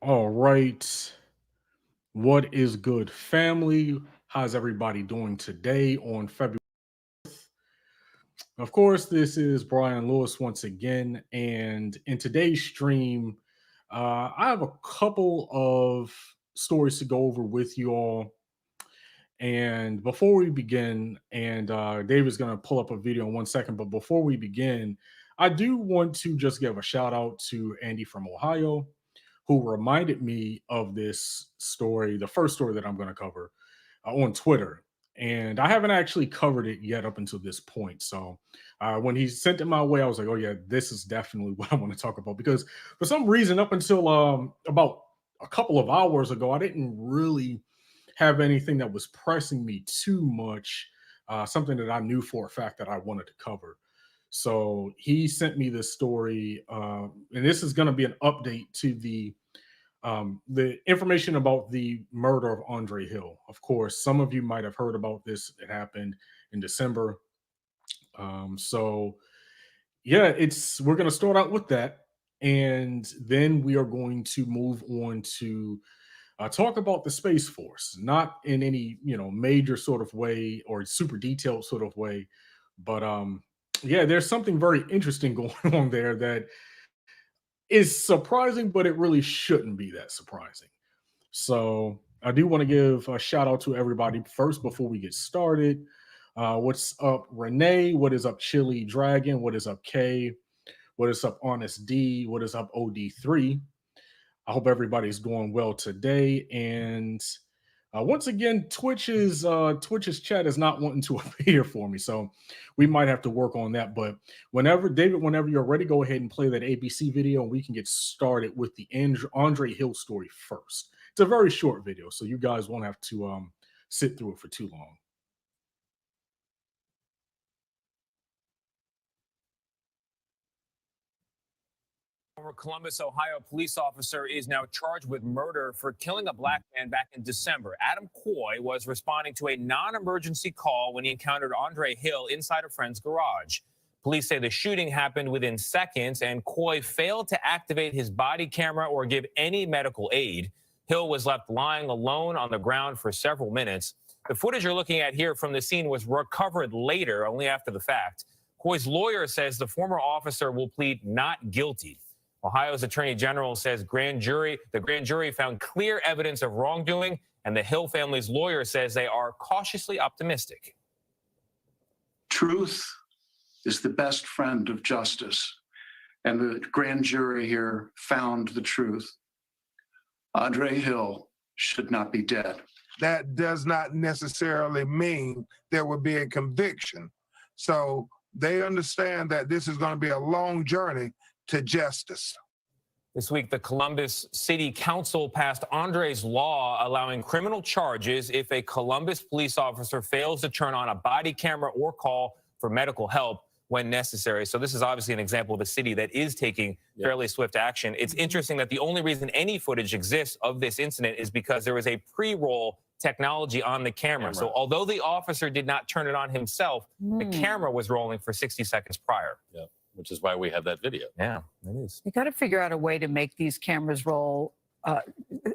All right. What is good, family? How's everybody doing today on February? Of course, this is Brian Lewis once again. And in today's stream, I have a couple of stories to go over with you all. And before we begin, and David's going to pull up a video in 1 second, but before we begin, I do want to just give a shout out to Andy from Ohio, who reminded me of this story, the first story that I'm going to cover on Twitter. And I haven't actually covered it yet up until this point. So when he sent it my way, I was like, oh, yeah, this is definitely what I want to talk about. Because for some reason, up until about a couple of hours ago, I didn't really have anything that was pressing me too much, something that I knew for a fact that I wanted to cover. So he sent me this story, and this is going to be an update to the information about the murder of Andre Hill. Of course, some of you might have heard about this. It happened in December. So yeah, it's we're going to start out with that, and then we are going to move on to talk about the Space Force, not in any major sort of way or super detailed sort of way, but yeah, there's something very interesting going on there that is surprising, but it really shouldn't be that surprising. So I do want to give a shout out to everybody first before we get started. What's up, Renee? What is up, Chili Dragon? What is up, K? What is up, Honest D? What is up, OD3? I hope everybody's doing well today. And once again, Twitch's chat is not wanting to appear for me, so we might have to work on that. But whenever you're ready, go ahead and play that ABC video, and we can get started with the Andre Hill story first. It's a very short video, so you guys won't have to sit through it for too long. Former Columbus, Ohio police officer is now charged with murder for killing a black man back in December. Adam Coy was responding to a non-emergency call when he encountered Andre Hill inside a friend's garage. Police say the shooting happened within seconds, and Coy failed to activate his body camera or give any medical aid. Hill was left lying alone on the ground for several minutes. The footage you're looking at here from the scene was recovered later, only after the fact. Coy's lawyer says the former officer will plead not guilty. Ohio's Attorney General says the grand jury found clear evidence of wrongdoing, and the Hill family's lawyer says they are cautiously optimistic. Truth is the best friend of justice, and the grand jury here found the truth. Andre Hill should not be dead. That does not necessarily mean there will be a conviction. So they understand that this is going to be a long journey to justice. This week, the Columbus City Council passed Andre's law allowing criminal charges if a Columbus police officer fails to turn on a body camera or call for medical help when necessary. So this is obviously an example of a city that is taking fairly swift action. It's interesting that the only reason any footage exists of this incident is because there was a pre-roll technology on the camera. So although the officer did not turn it on himself, the camera was rolling for 60 seconds prior. Yeah. Which is why we have that video. Yeah, it is. You got to figure out a way to make these cameras roll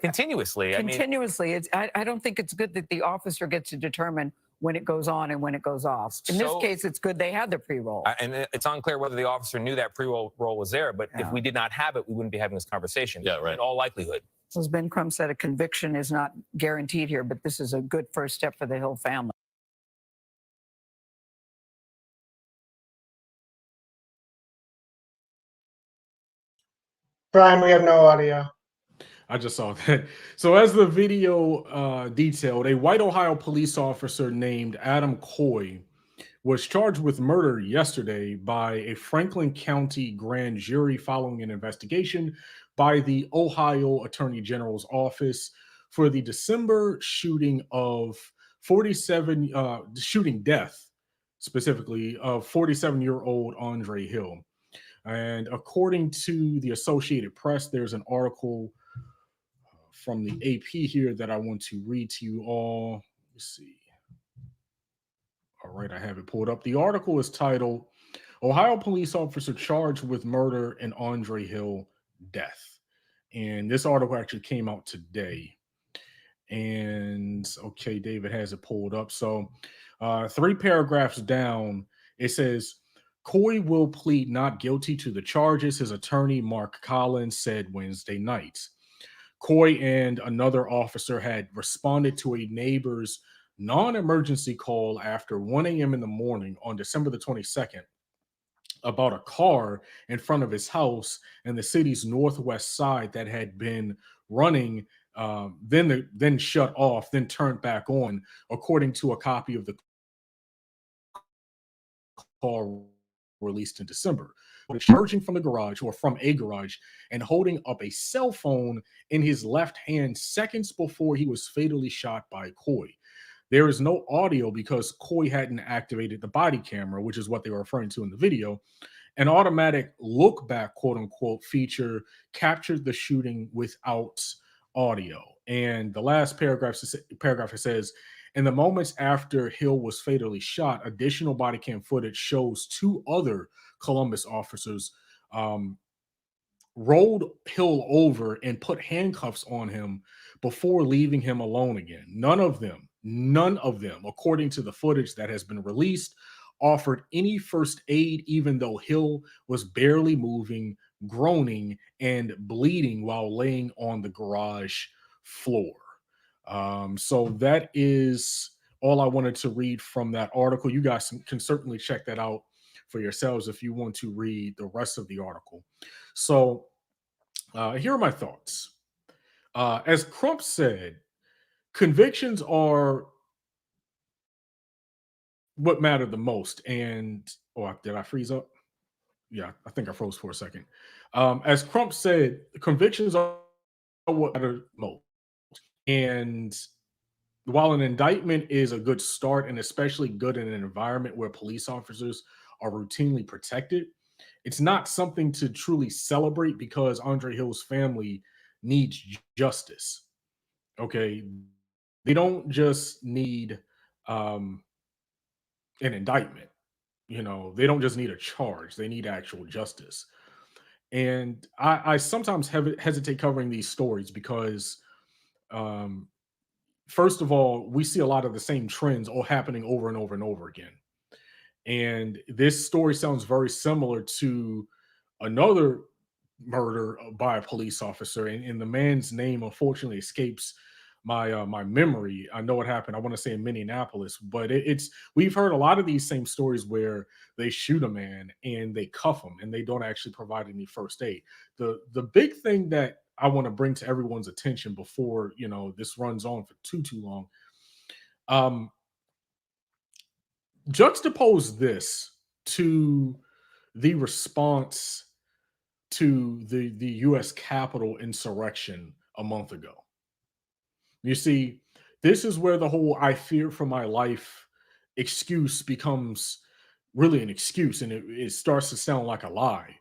continuously. Continuously. I don't think it's good that the officer gets to determine when it goes on and when it goes off. In this case, it's good they had the pre-roll. And it's unclear whether the officer knew that pre-roll was there, but if we did not have it, we wouldn't be having this conversation. Yeah, right. In all likelihood. As Ben Crum said, a conviction is not guaranteed here, but this is a good first step for the Hill family. Brian, we have no audio. I just saw that. So as the video detailed, a white Ohio police officer named Adam Coy was charged with murder yesterday by a Franklin County grand jury following an investigation by the Ohio Attorney General's office for the December shooting of shooting death, specifically of 47-year-old Andre Hill. And according to the Associated Press, there's an article from the AP here that I want to read to you all. Let's see. All right, I have it pulled up. The article is titled, Ohio Police Officer Charged with Murder in Andre Hill Death. And this article actually came out today. And okay, David has it pulled up. So 3 paragraphs down, it says Coy will plead not guilty to the charges, his attorney Mark Collins said Wednesday night. Coy and another officer had responded to a neighbor's non-emergency call after 1 a.m. in the morning on December the 22nd about a car in front of his house in the city's northwest side that had been running, then shut off, then turned back on, according to a copy of the call released in December. Emerging from the garage or from a garage and holding up a cell phone in his left hand seconds before he was fatally shot by Coy. There is no audio because Coy hadn't activated the body camera, which is what they were referring to in the video. An automatic look back, quote unquote, feature captured the shooting without audio. And the last paragraph it says, in the moments after Hill was fatally shot, additional body cam footage shows 2 other Columbus officers rolled Hill over and put handcuffs on him before leaving him alone again. None of them, according to the footage that has been released, offered any first aid, even though Hill was barely moving, groaning, and bleeding while laying on the garage floor. So that is all I wanted to read from that article. You guys can certainly check that out for yourselves if you want to read the rest of the article. So here are my thoughts. As Crump said, convictions are what matter the most. And did I freeze up? Yeah, I think I froze for a second. As Crump said, convictions are what matter most. And while an indictment is a good start, and especially good in an environment where police officers are routinely protected, it's not something to truly celebrate because Andre Hill's family needs justice. Okay. They don't just need an indictment. They don't just need a charge. They need actual justice. And I sometimes hesitate covering these stories because first of all, we see a lot of the same trends all happening over and over and over again. And this story sounds very similar to another murder by a police officer, and the man's name unfortunately escapes my memory. I know what happened. I want to say in Minneapolis, but we've heard a lot of these same stories where they shoot a man and they cuff him and they don't actually provide any first aid. The big thing that I want to bring to everyone's attention before this runs on for too long. Juxtapose this to the response to the U.S. Capitol insurrection a month ago. You see, this is where the whole "I fear for my life" excuse becomes really an excuse, and it starts to sound like a lie.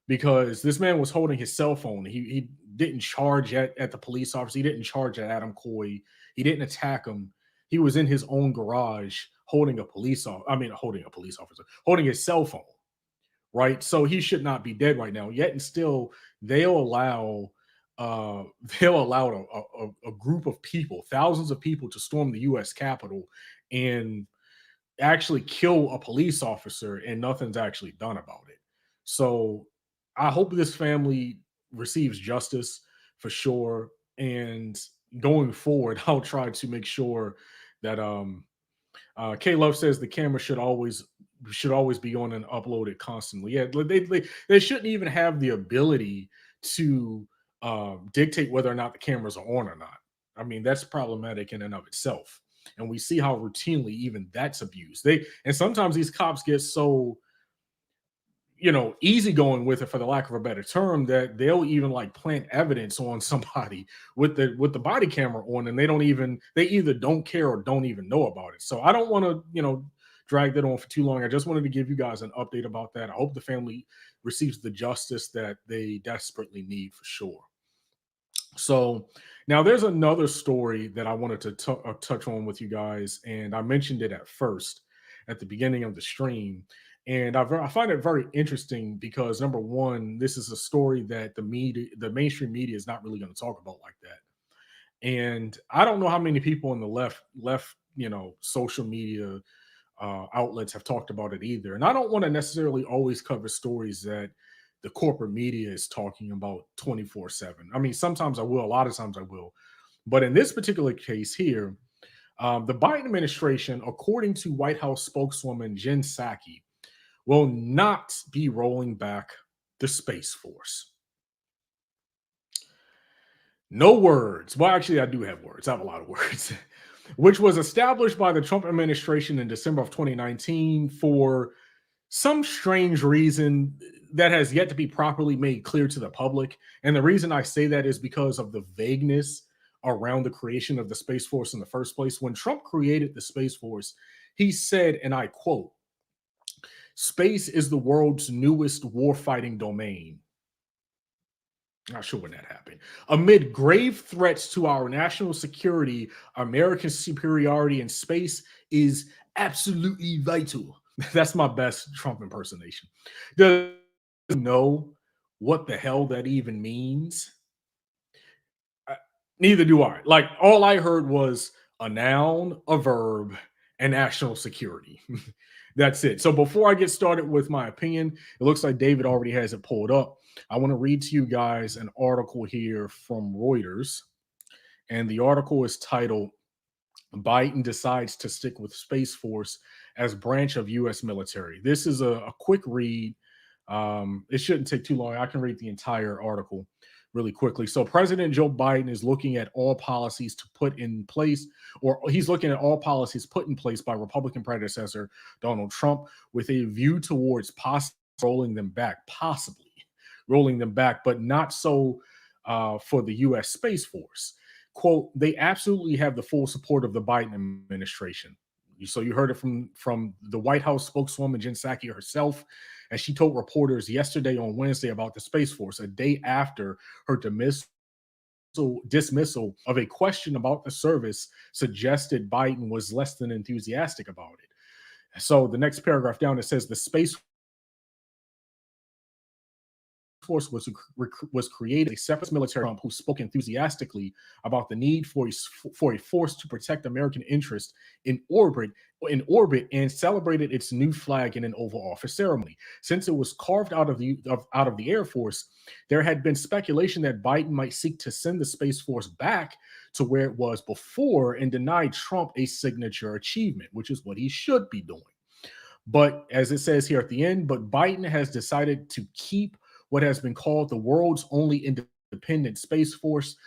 Because this man was holding his cell phone. He didn't charge at the police officer. He didn't charge at Adam Coy. He didn't attack him. He was in his own garage holding his cell phone, right? So he should not be dead right now. Yet and still, they'll allow a group of people, thousands of people, to storm the U.S. Capitol and actually kill a police officer, and nothing's actually done about it. So I hope this family receives justice for sure. And going forward, I'll try to make sure that K Love says the camera should always be on and uploaded constantly. Yeah, they shouldn't even have the ability to dictate whether or not the cameras are on or not. I mean, that's problematic in and of itself. And we see how routinely even that's abused. And sometimes these cops get so easygoing with it, for the lack of a better term, that they'll even like plant evidence on somebody with the body camera on, and they either don't care or don't even know about it. So I don't want to, drag that on for too long. I just wanted to give you guys an update about that. I hope the family receives the justice that they desperately need for sure. So now there's another story that I wanted to touch on with you guys, and I mentioned it at the beginning of the stream. And I find it very interesting because number one, this is a story that the mainstream media is not really going to talk about like that. And I don't know how many people in the left, social media outlets have talked about it either. And I don't want to necessarily always cover stories that the corporate media is talking about 24/7. I mean, sometimes I will, a lot of times I will. But in this particular case here, the Biden administration, according to White House spokeswoman Jen Psaki, will not be rolling back the Space Force. No words. Well, actually, I do have words. I have a lot of words. Which was established by the Trump administration in December of 2019 for some strange reason that has yet to be properly made clear to the public. And the reason I say that is because of the vagueness around the creation of the Space Force in the first place. When Trump created the Space Force, he said, and I quote, "Space is the world's newest warfighting domain." Not sure when that happened. "Amid grave threats to our national security, American superiority in space is absolutely vital." That's my best Trump impersonation. Does he know what the hell that even means? Neither do I. Like, all I heard was a noun, a verb, and national security. That's it. So before I get started with my opinion, it looks like David already has it pulled up. I want to read to you guys an article here from Reuters. And the article is titled, "Biden Decides to Stick with Space Force as Branch of U.S. Military." This is a quick read. It shouldn't take too long. I can read the entire article really quickly. So President Joe Biden is looking at all policies to put in place, or he's looking at all policies put in place by Republican predecessor Donald Trump with a view towards possibly rolling them back, but not so for the U.S. Space Force. Quote, "They absolutely have the full support of the Biden administration." So you heard it from the White House spokeswoman, Jen Psaki herself, as she told reporters yesterday on Wednesday about the Space Force, a day after her dismissal of a question about the service suggested Biden was less than enthusiastic about it. So the next paragraph down, it says the Space Force was created a separate military who spoke enthusiastically about the need for a force to protect American interests in orbit and celebrated its new flag in an Oval Office ceremony. Since it was carved out of the Air Force, there had been speculation that Biden might seek to send the Space Force back to where it was before and deny Trump a signature achievement, which is what he should be doing. But as it says here at the end, but Biden has decided to keep what has been called the world's only independent Space Force,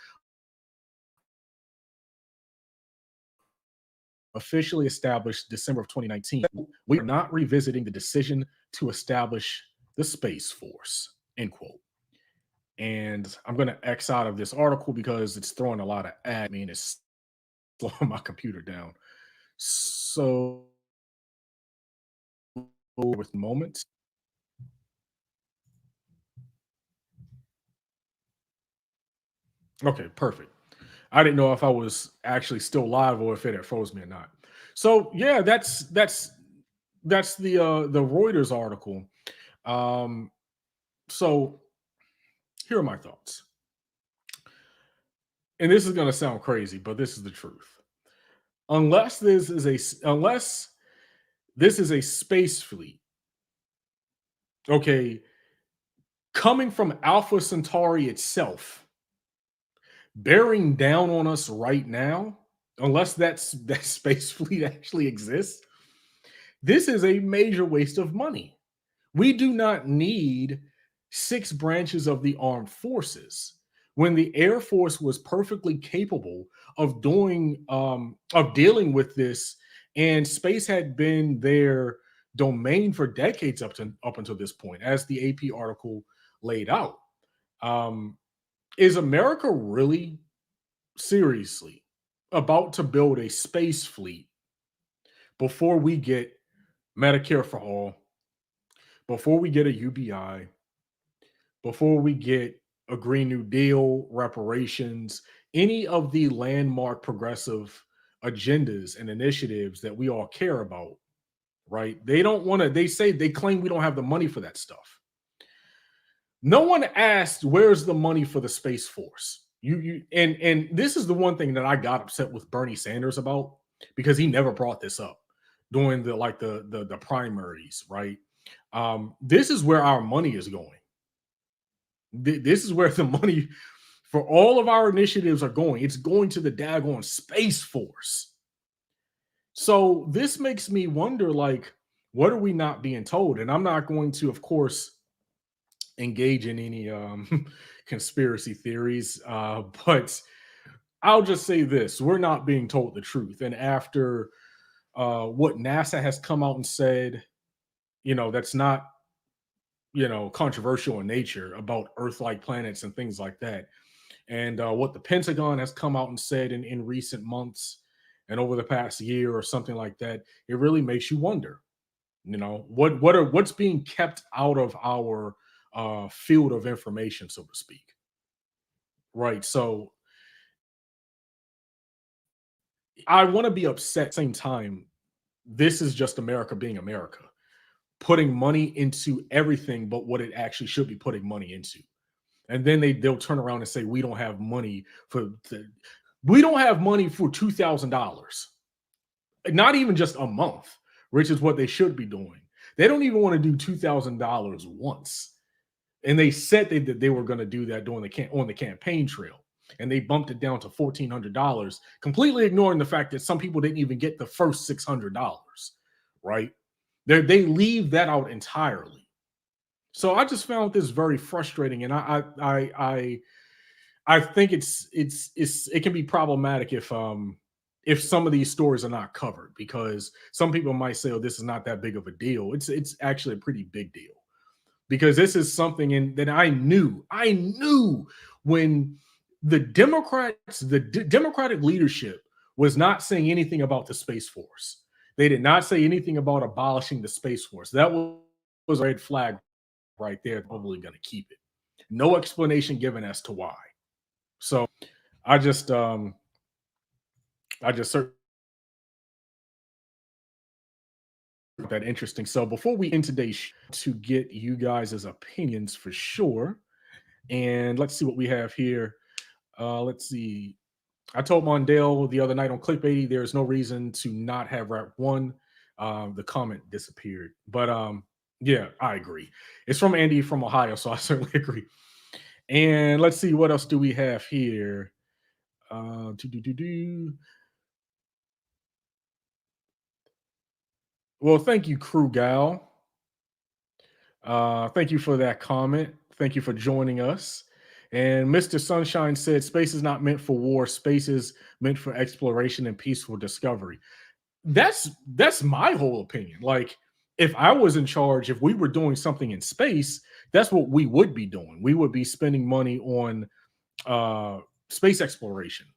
officially established December of 2019. "We are not revisiting the decision to establish the Space Force," end quote. And I'm going to X out of this article because it's throwing a lot of at me and it's slowing my computer down. So, with moments. Okay, perfect. I didn't know if I was actually still live or if it had froze me or not. So yeah, that's the Reuters article. So here are my thoughts. And this is going to sound crazy, but this is the truth. Unless this is a space fleet, okay, coming from Alpha Centauri itself, bearing down on us right now, unless that space fleet actually exists, this is a major waste of money. We do not need 6 branches of the armed forces when the Air Force was perfectly capable of dealing with this, and space had been their domain for decades up until this point, as the AP article laid out. Is America really seriously about to build a space fleet before we get Medicare for all, before we get a UBI, before we get a Green New Deal, reparations, any of the landmark progressive agendas and initiatives that we all care about? right? They don't want to, they claim we don't have the money for that stuff. No one asked where's the money for the Space Force. And this is the one thing that I got upset with Bernie Sanders about, because he never brought this up during the primaries, right? This is where our money is going. This is where the money for all of our initiatives are going. It's going to the daggone Space Force. So this makes me wonder, like, what are we not being told? And I'm not going to, of course, engage in any conspiracy theories, but I'll just say this: we're not being told the truth. And after what NASA has come out and said, that's not, controversial in nature about Earth-like planets and things like that. And what the Pentagon has come out and said in recent months and over the past year or something like that, it really makes you wonder, what's being kept out of our field of information, so to speak. Right. So I want to be upset at the same time. This is just America being America, putting money into everything but what it actually should be putting money into. And then they'll turn around and say, we don't have money for $2,000. Not even just a month, which is what they should be doing. They don't even want to do $2,000 once. And they said that they were going to do that on the campaign trail. And they bumped it down to $1,400, completely ignoring the fact that some people didn't even get the first $600, right? They leave that out entirely. So I just found this very frustrating, and I think it can be problematic if some of these stories are not covered, because some people might say, "Oh, this is not that big of a deal." It's actually a pretty big deal, because this is something that I knew when the Democratic leadership was not saying anything about the Space Force. They did not say anything about abolishing the Space Force. That was a red flag right there. Probably going to keep it. No explanation given as to why. So I just certainly that interesting. So before we end today's show, to get you guys' opinions for sure, and let's see what we have here. Let's see. I told Mondale the other night on Clickbaity, there's no reason to not have Rap 1. The comment disappeared. But yeah, I agree. It's from Andy from Ohio, so I certainly agree. And let's see, what else do we have here? Well, thank you, Crew Gal. Thank you for that comment. Thank you for joining us. And Mr. Sunshine said, space is not meant for war. Space is meant for exploration and peaceful discovery. That's my whole opinion. Like, if I was in charge, if we were doing something in space, that's what we would be doing. We would be spending money on space exploration.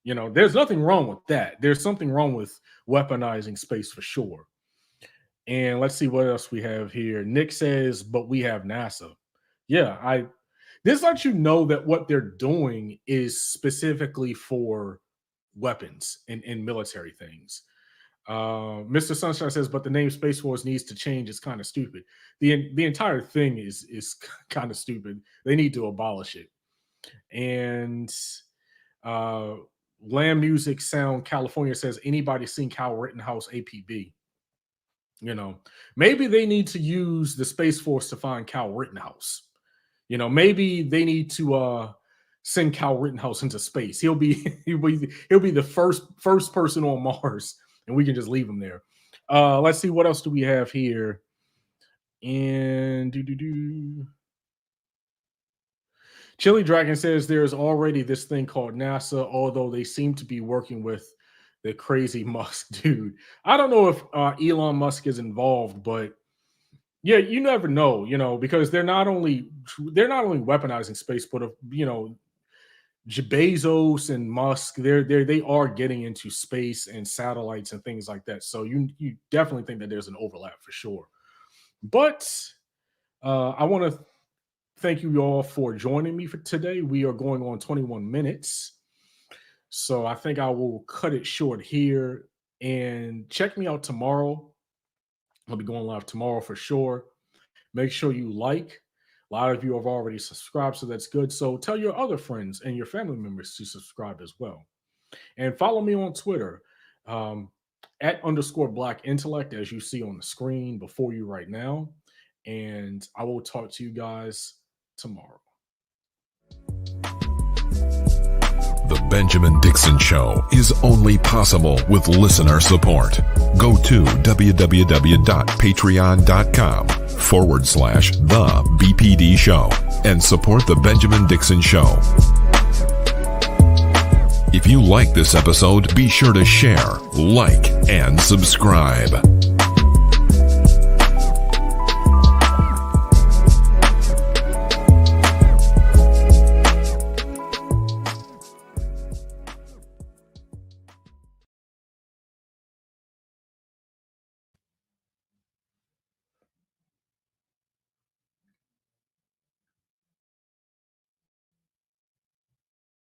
There's nothing wrong with that. There's something wrong with weaponizing space for sure. And let's see what else we have here. Nick says, but we have NASA. Yeah, this lets you know that what they're doing is specifically for weapons and military things. Mr. Sunshine says, but the name Space Force needs to change. It's kind of stupid. The entire thing is kind of stupid. They need to abolish it. And Lamb Music Sound California says, anybody seen Kyle Rittenhouse APB? Maybe they need to use the Space Force to find Kyle Rittenhouse. Maybe they need to send Kyle Rittenhouse into space. He'll be the first person on Mars, and we can just leave him there. Let's see, what else do we have here? And Chili Dragon says there's already this thing called NASA, although they seem to be working with the crazy Musk dude. I don't know if Elon Musk is involved, but yeah, you never know, because they're not only weaponizing space, but Bezos and Musk, they are getting into space and satellites and things like that. So you definitely think that there's an overlap for sure. But I want to thank you all for joining me for today. We are going on 21 minutes. So I think I will cut it short here, and check me out tomorrow I'll be going live tomorrow for sure. Make sure you like. A lot of you have already subscribed, so that's good. So tell your other friends and your family members to subscribe as well. And follow me on Twitter @_Black Intellect, as you see on the screen before you right now. And I will talk to you guys tomorrow. The Benjamin Dixon Show is only possible with listener support. Go to www.patreon.com/The BPD Show and support The Benjamin Dixon Show. If you like this episode, be sure to share, like, and subscribe.